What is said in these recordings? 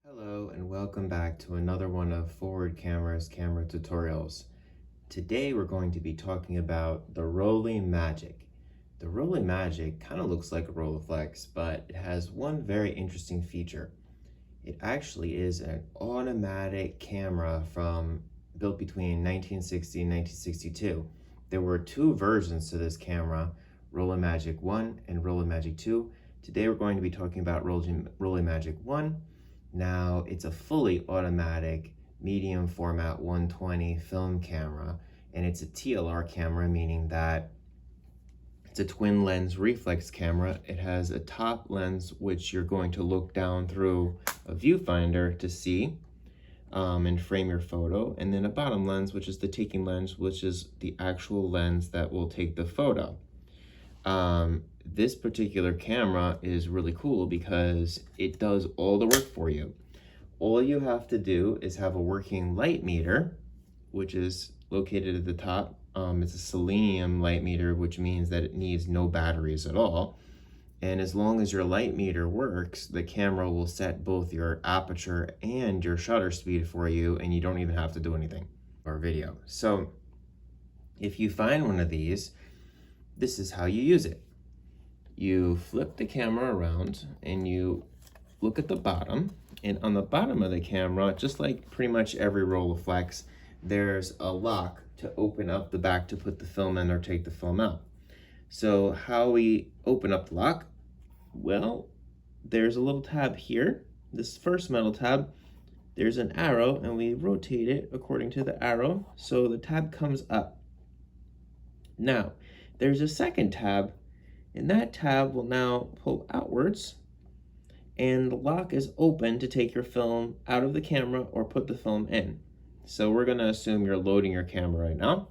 Hello and welcome back to another one of Forward Camera's camera tutorials. Today we're going to be talking about the Rollei Magic. The Rollei Magic kind of looks like a Rolleiflex, but it has one very interesting feature. It actually is an automatic camera built between 1960 and 1962. There were two versions to this camera, Rollei Magic I and Rollei Magic II. Today we're going to be talking about Rollei Magic I. Now, it's a fully automatic medium format 120 film camera, and it's a TLR camera, meaning that it's a twin lens reflex camera. It has a top lens, which you're going to look down through a viewfinder to see and frame your photo, and then a bottom lens, which is the taking lens, which is the actual lens that will take the photo. This particular camera is really cool because it does all the work for you. All you have to do is have a working light meter, which is located at the top. It's a selenium light meter, which means that it needs no batteries at all. And as long as your light meter works, the camera will set both your aperture and your shutter speed for you, and you don't even have to do anything for video. So if you find one of these, this is how you use it. You flip the camera around and you look at the bottom, and on the bottom of the camera, just like pretty much every Rolleiflex, there's a lock to open up the back to put the film in or take the film out. So how we open up the lock? Well, there's a little tab here. This first metal tab, there's an arrow, and we rotate it according to the arrow, so the tab comes up. Now, there's a second tab, and that tab will now pull outwards, and the lock is open to take your film out of the camera or put the film in. So we're gonna assume you're loading your camera right now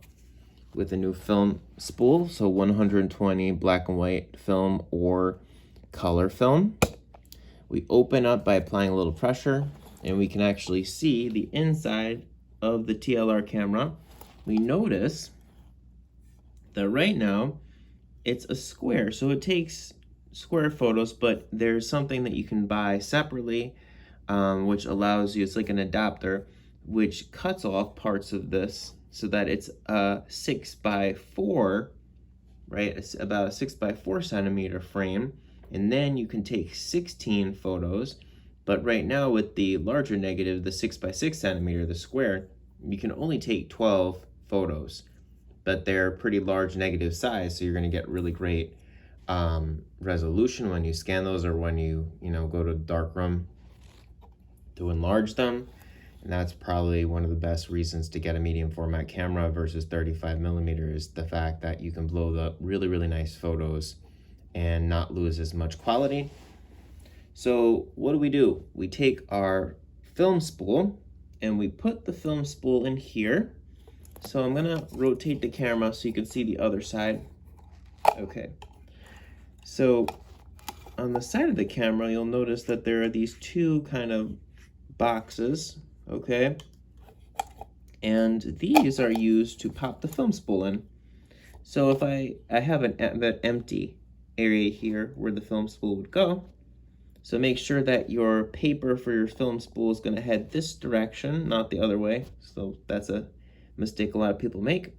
with a new film spool, so 120 black and white film or color film. We open up by applying a little pressure, and we can actually see the inside of the TLR camera. We notice that right now it's a square, so it takes square photos, but there's something that you can buy separately, which allows you, it's like an adapter, which cuts off parts of this so that it's a 6x4, right? It's about a 6x4 centimeter frame, and then you can take 16 photos. But right now with the larger negative, the 6x6 centimeter, the square, you can only take 12 photos. But they're pretty large negative size, so you're going to get really great resolution when you scan those, or when you go to darkroom to enlarge them. And that's probably one of the best reasons to get a medium format camera versus 35mm, is the fact that you can blow the really nice photos and not lose as much quality. So what do? We take our film spool and we put the film spool in here. So I'm gonna rotate the camera so you can see the other side. Okay, so on the side of the camera, you'll notice that there are these two kind of boxes, okay? And these are used to pop the film spool in. So if I have that empty area here where the film spool would go. So make sure that your paper for your film spool is gonna head this direction, not the other way. So that's a mistake a lot of people make.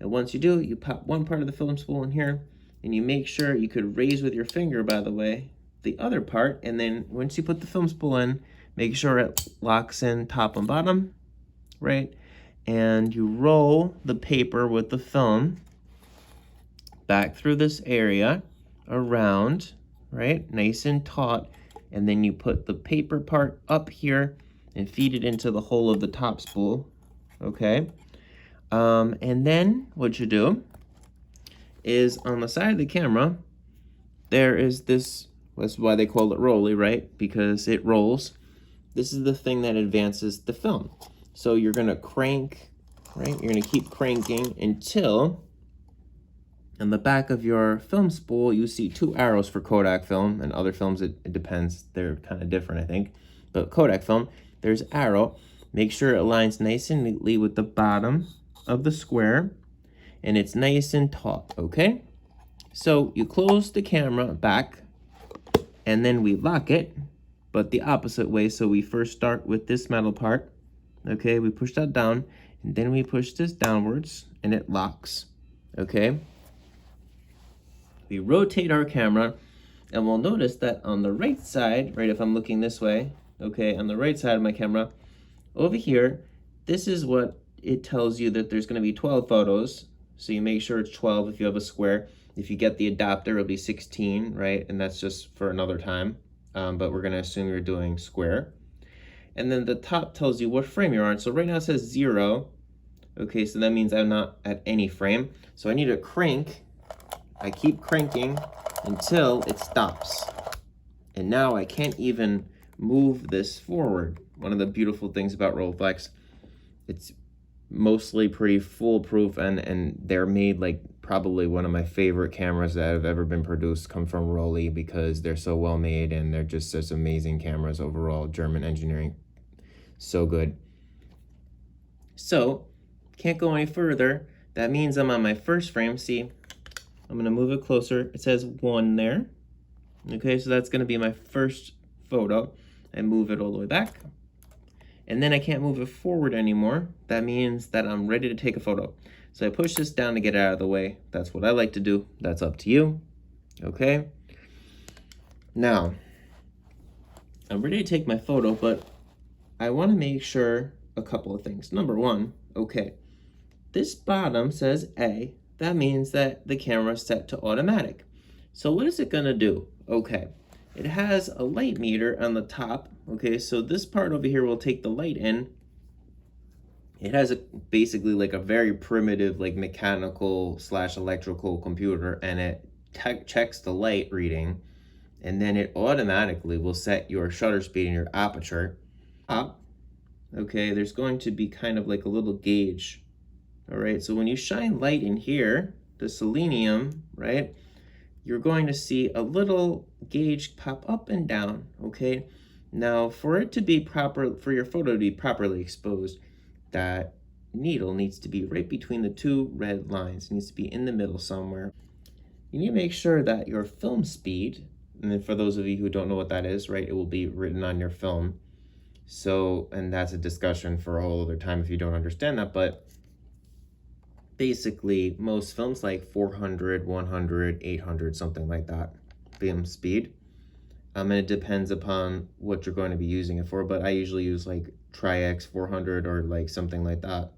And once you do, you pop one part of the film spool in here, and you make sure you could raise with your finger, by the way, the other part. And then once you put the film spool in, make sure it locks in top and bottom, right? And you roll the paper with the film back through this area around, right? Nice and taut. And then you put the paper part up here and feed it into the hole of the top spool, okay? And then what you do is on the side of the camera, there is this, that's why they call it Rollei, right? Because it rolls. This is the thing that advances the film. So you're gonna crank, right? You're gonna keep cranking until on the back of your film spool, you see two arrows for Kodak film, and other films, it depends. They're kind of different, I think. But Kodak film, there's arrow. Make sure it aligns nice and neatly with the bottom of the square, and it's nice and taut, okay? So you close the camera back, and then we lock it but the opposite way. So we first start with this metal part. Okay, we push that down, and then we push this downwards, and it locks. Okay, we rotate our camera, and we'll notice that on the right side, right, if I'm looking this way, okay, on the right side of my camera, over here, this is what it tells you that there's going to be 12 photos. So you make sure it's 12 if you have a square. If you get the adapter, it'll be 16, right? And that's just for another time. But we're going to assume you're doing square. And then the top tells you what frame you're on. So right now it says 0. Okay, so that means I'm not at any frame. So I need to crank. I keep cranking until it stops. And now I can't even move this forward. One of the beautiful things about Rolleiflex, it's mostly pretty foolproof, and they're made like probably one of my favorite cameras that have ever been produced come from Rollei, because they're so well made and they're just such amazing cameras overall. German engineering, so good. So can't go any further. That means I'm on my first frame. See, I'm gonna move it closer. It says 1 there. Okay, so that's gonna be my first photo. I move it all the way back, and then I can't move it forward anymore. That means that I'm ready to take a photo. So I push this down to get it out of the way. That's what I like to do. That's up to you. Okay, now I'm ready to take my photo, but I want to make sure a couple of things. Number one, okay, this bottom says A. That means that the camera is set to automatic. So what is it gonna do? Okay, it has a light meter on the top. Okay, so this part over here will take the light in. It has basically like a very primitive, like mechanical / electrical computer, and it checks the light reading, and then it automatically will set your shutter speed and your aperture up. Okay, there's going to be kind of like a little gauge. All right, so when you shine light in here, the selenium, right, you're going to see a little gauge pop up and down. Okay, now for it to be proper, for your photo to be properly exposed, that needle needs to be right between the two red lines. It needs to be in the middle somewhere. You need to make sure that your film speed, and then for those of you who don't know what that is, right, it will be written on your film. So, and that's a discussion for a whole other time if you don't understand that, but basically most films like 400, 100, 800, something like that, film speed. And it depends upon what you're going to be using it for, but I usually use like Tri-X 400 or like something like that.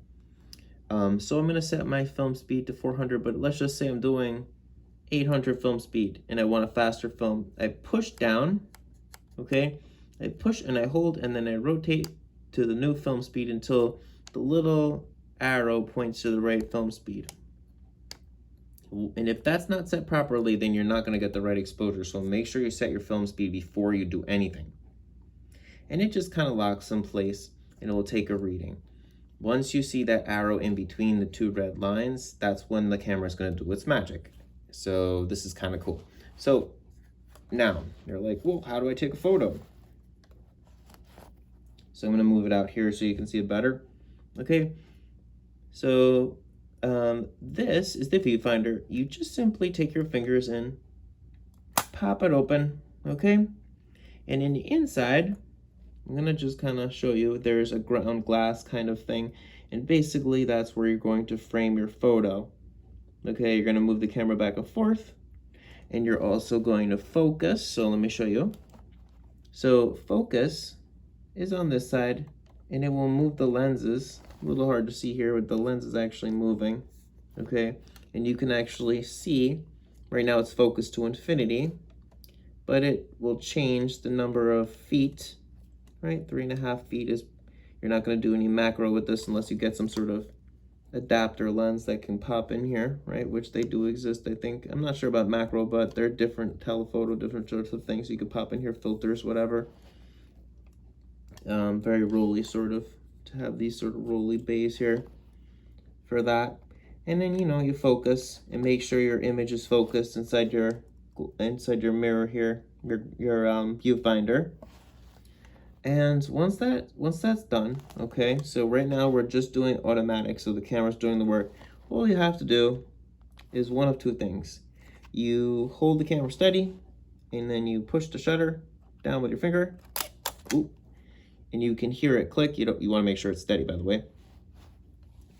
So I'm gonna set my film speed to 400, but let's just say I'm doing 800 film speed and I want a faster film. I push down, okay? I push and I hold, and then I rotate to the new film speed until the little arrow points to the right film speed. And if that's not set properly, then you're not gonna get the right exposure. So make sure you set your film speed before you do anything. And it just kind of locks in place and it will take a reading. Once you see that arrow in between the two red lines, that's when the camera is gonna do its magic. So this is kind of cool. So now you're like, well, how do I take a photo? So I'm gonna move it out here so you can see it better. Okay, so this is the viewfinder. You just simply take your fingers in, pop it open, okay? And in the inside, I'm gonna just kind of show you, there's a ground glass kind of thing, and basically that's where you're going to frame your photo. Okay, you're gonna move the camera back and forth, and you're also going to focus. So let me show you. So focus is on this side, and it will move the lenses. A little hard to see here, but the lens is actually moving, okay? And you can actually see, right now it's focused to infinity, but it will change the number of feet, right? 3.5 feet is, you're not gonna do any macro with this unless you get some sort of adapter lens that can pop in here, right? Which they do exist, I think. I'm not sure about macro, but they're different telephoto, different sorts of things. You could pop in here, filters, whatever. Very Rollei sort of, to have these sort of Rollei bays here for that. And then, you know, you focus and make sure your image is focused inside your mirror here, your viewfinder. And once that's done, okay, so right now we're just doing automatic, so the camera's doing the work. All you have to do is one of two things. You hold the camera steady, and then you push the shutter down with your finger, Ooh, and you can hear it click. You want to make sure it's steady, by the way.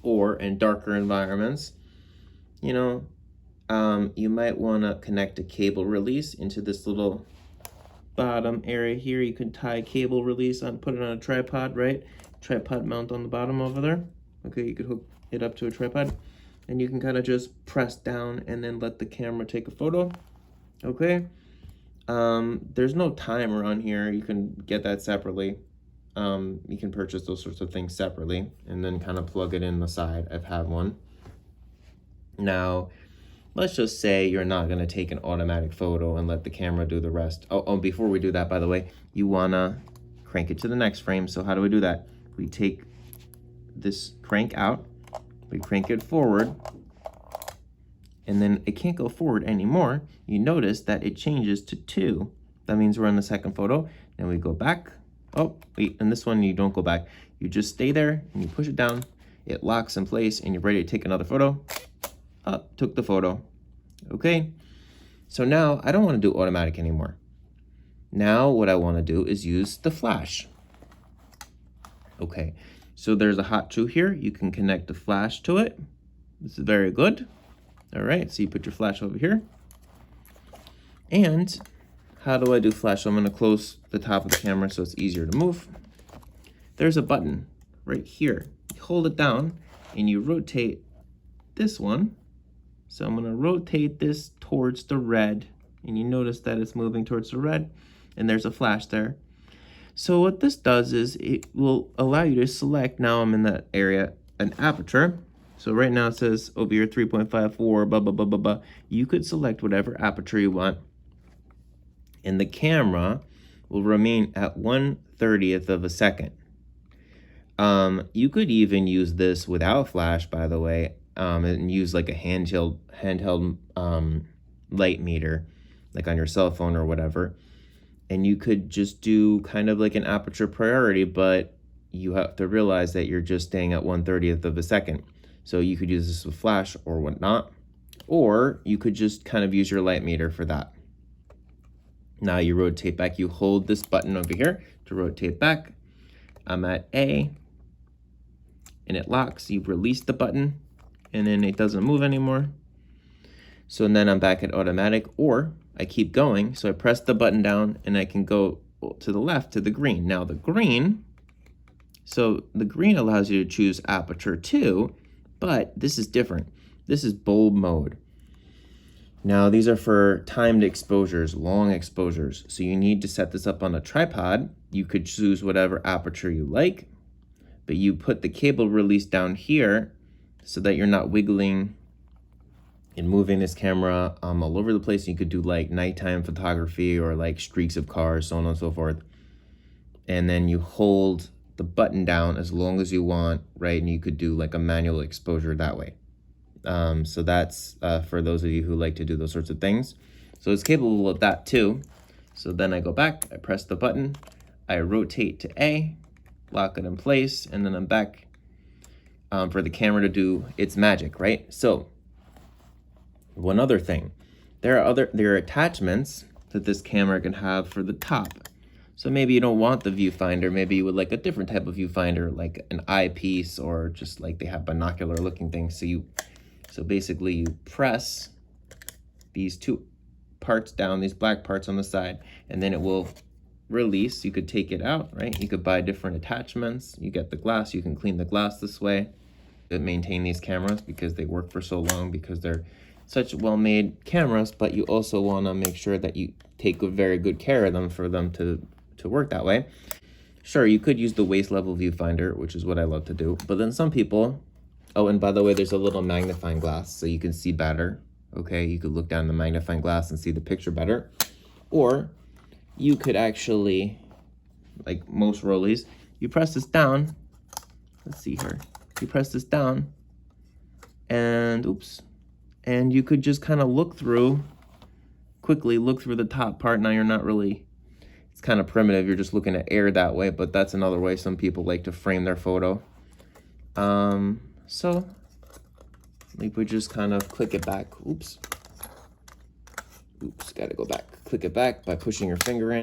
Or in darker environments, you know, you might want to connect a cable release into this little bottom area here. You can tie cable release on, put it on a tripod, right? Tripod mount on the bottom over there. Okay, you could hook it up to a tripod, and you can kind of just press down and then let the camera take a photo. Okay. There's no timer on here. You can get that separately. You can purchase those sorts of things separately and then kind of plug it in the side. I've had one. Now, let's just say you're not going to take an automatic photo and let the camera do the rest. Oh, before we do that, by the way, you want to crank it to the next frame. So how do we do that? We take this crank out, we crank it forward, and then it can't go forward anymore. You notice that it changes to 2. That means we're on the second photo. Then we go back. Oh, wait, and this one you don't go back. You just stay there and you push it down. It locks in place and you're ready to take another photo. Up, took the photo. Okay, so now I don't want to do automatic anymore. Now what I want to do is use the flash. Okay, so there's a hot tool here. You can connect the flash to it. This is very good. All right, so you put your flash over here. And how do I do flash? So I'm going to close the top of the camera so it's easier to move. There's a button right here. You hold it down and you rotate this one. So I'm going to rotate this towards the red, and you notice that it's moving towards the red, and there's a flash there. So what this does is it will allow you to select, now I'm in that area, an aperture. So right now it says over here 3.54, blah, blah, blah, blah, blah. You could select whatever aperture you want, and the camera will remain at 1/30th of a second. You could even use this without flash, by the way, and use like a handheld light meter, like on your cell phone or whatever. And you could just do kind of like an aperture priority, but you have to realize that you're just staying at 1/30th of a second. So you could use this with flash or whatnot, or you could just kind of use your light meter for that. Now you rotate back, you hold this button over here to rotate back. I'm at A, and it locks. You release the button, and then it doesn't move anymore. So then I'm back at automatic, or I keep going. So I press the button down and I can go to the left to the green. Now the green, so the green allows you to choose aperture 2, but this is different. This is bulb mode. Now these are for timed exposures, long exposures. So you need to set this up on a tripod. You could choose whatever aperture you like, but you put the cable release down here so that you're not wiggling and moving this camera all over the place. You could do like nighttime photography or like streaks of cars, so on and so forth. And then you hold the button down as long as you want, right? And you could do like a manual exposure that way. So that's for those of you who like to do those sorts of things. So it's capable of that too. So then I go back, I press the button, I rotate to A, lock it in place, and then I'm back for the camera to do its magic, right? So one other thing, there are attachments that this camera can have for the top. So maybe you don't want the viewfinder, maybe you would like a different type of viewfinder, like an eyepiece, or just like they have binocular looking things. So basically you press these 2 parts down, these black parts on the side, and then it will release. You could take it out, right? You could buy different attachments. You get the glass, you can clean the glass this way. To maintain these cameras because they work for so long, because they're such well-made cameras, but you also want to make sure that you take very good care of them for them to work that way. Sure, you could use the waist level viewfinder, which is what I love to do, but then some people, oh, and by the way, there's a little magnifying glass so you can see better. Okay, you could look down the magnifying glass and see the picture better. Or you could actually, like most Rolleis, you press this down. Let's see here. You press this down and oops. And you could just kind of quickly look through the top part. Now you're not really, it's kind of primitive. You're just looking at air that way, but that's another way some people like to frame their photo. So like we just kind of click it back. Oops, gotta go back. Click it back by pushing your finger in.